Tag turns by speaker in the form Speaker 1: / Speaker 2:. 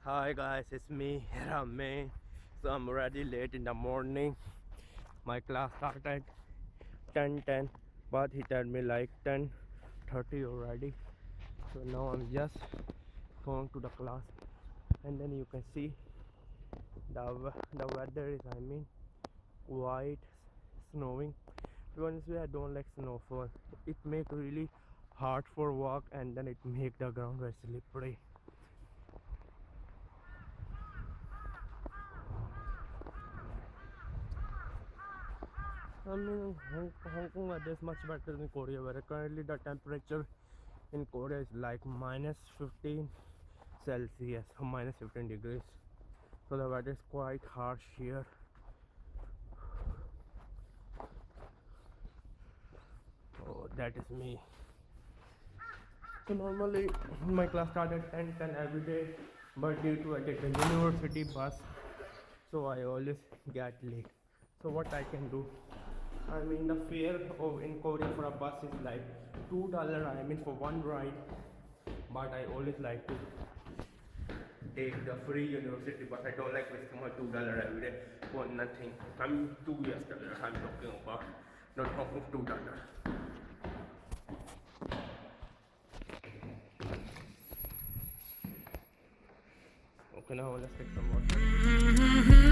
Speaker 1: Hi guys, it's me, Ramay. So I'm already late in the morning. My class started at 10:10, but he told me like 10:30 already. So now I'm just going to the class, and then you can see the weather is white, snowing. To be honest with you, I don't like snowfall. It make really hard for walk, and then it make the ground very slippery. Hong Kong weather is much better than Korea weather. Currently, the temperature in Korea is like minus 15 Celsius, or minus 15 degrees. So the weather is quite harsh here. Oh, that is me. So normally my class started at 10:10 every day, but due to I take the university bus, so I always get late. So what I can do? The fare of in Korea for a bus is like $2. For one ride, but I always like to take the free university bus. I don't like wasting my $2 every day for nothing. $2 I'm talking about, not talking $2. Okay, now let's take some water.